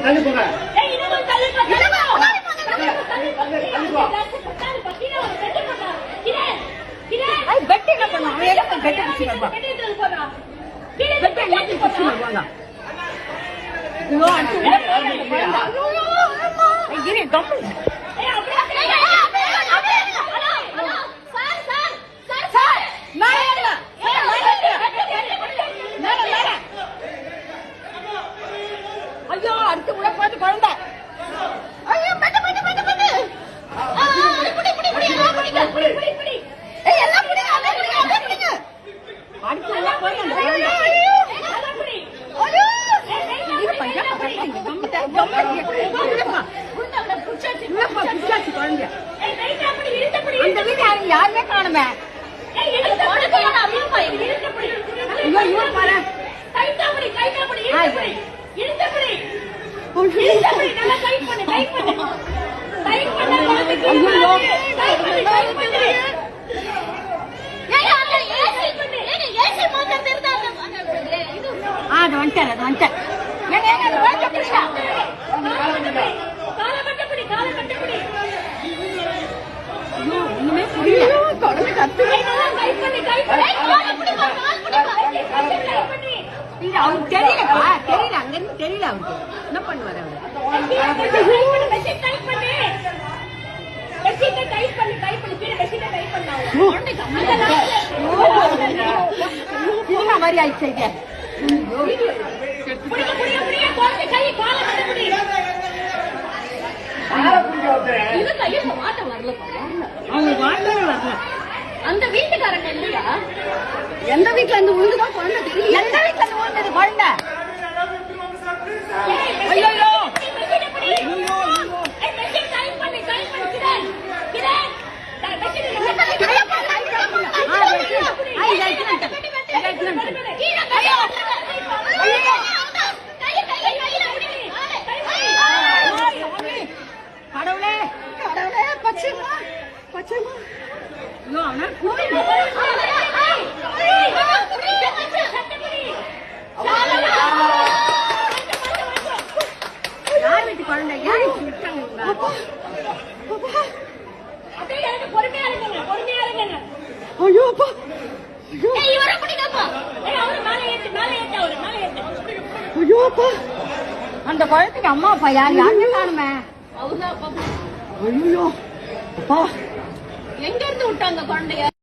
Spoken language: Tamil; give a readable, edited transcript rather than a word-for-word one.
தள்ளி போங்க. பெட்டு என்ன பண்ணுவான்? பெட்டு பிடிச்சி வருவான். பெட்டு எல்லாத்தையும் பிடிச்சி வருவாங்க. ஐயோ அடுத்து உள்ள போது குழந்தை. ஐயோ பெட்டு பெட்டு பெட்டு பெட்டு. புடி புடி புடி எல்லாம் புடிங்க. புடி புடி புடி. ஏய் எல்லாம் புடிங்க. அதே புடிங்க. அதே புடிங்க. அடுத்து உள்ள போய் அந்த குழந்தை. ஐயோ எல்லாம் புடி. ஐயோ இது பையா கம்மிட்ட கம்மிட்டப்பா. குழந்தை புடிச்சாச்சு. இல்லப்பா புடிச்சாச்சு குழந்தை. ஏய் ரைட்டா புடி இழுத்து புடி. அந்த வீட்ல யாருமே காணோமே. ஏய் இழுத்து புடி அம்மா இழுத்து புடி. ஐயோ இவன் பாரு. கைட்டா புடி இழுத்து புடி. இழுத்து புடி. இழுத்து புடி நல்லா டைட் பண்ணு டைட் பண்ணு. டைட் பண்ணு குழந்தைக்கு. ஐயோ டைட் பண்ணு. ஏய் அந்த ஏசி பண்ணு. ஏசி மாத்த இருந்தாங்க. இது அது வந்துட்ட. ஏங்க அது வாங்க புடிடா. கால கட்ட புடி. ஐயோ இன்னுமே புரியல. குழந்தை கத்துறே. டைட் பண்ணு. கால புடி கால் புடி. டைட் பண்ணு. இது அவருக்கு தெரியலப்பா. தெரியல அங்க இருந்து தெரியல அவருக்கு. என்ன பண்ணுவாரு அவரு? மெஷின் டைட் பண்ணு. கீழ மெஷினை டைட் பண்ணாங்க. இந்த மாதிரி ஆயிடுச்சு இது. புடி குழந்தை கை கால கட்ட புடி. இது கையில வாட்ட வரல. அவங்க வாட்டவே வரல. அந்த வீட்டுக்காரங்க இல்லையா? எந்த வீட்டுல இருந்து உழுதுதான் குழந்தை தெரியல. எந்த வீட்டுல இருந்து உழுந்தது குழந்தை? ஐயோ கடவுளே பச்சைமா ஐயோ அவனா யார் வீட்டு குழந்தை? யார் விட்டாங்க? பொறுமையா இருங்க. ஐயோ அப்பா இவரை பிடிக்கப்பா. ஐயோ அப்பா அந்த குழந்தைக்கு அம்மா அப்பா யாருமே காணுமே. ஐயோ அப்பா எங்க இருந்து விட்டாங்க குழந்தைய?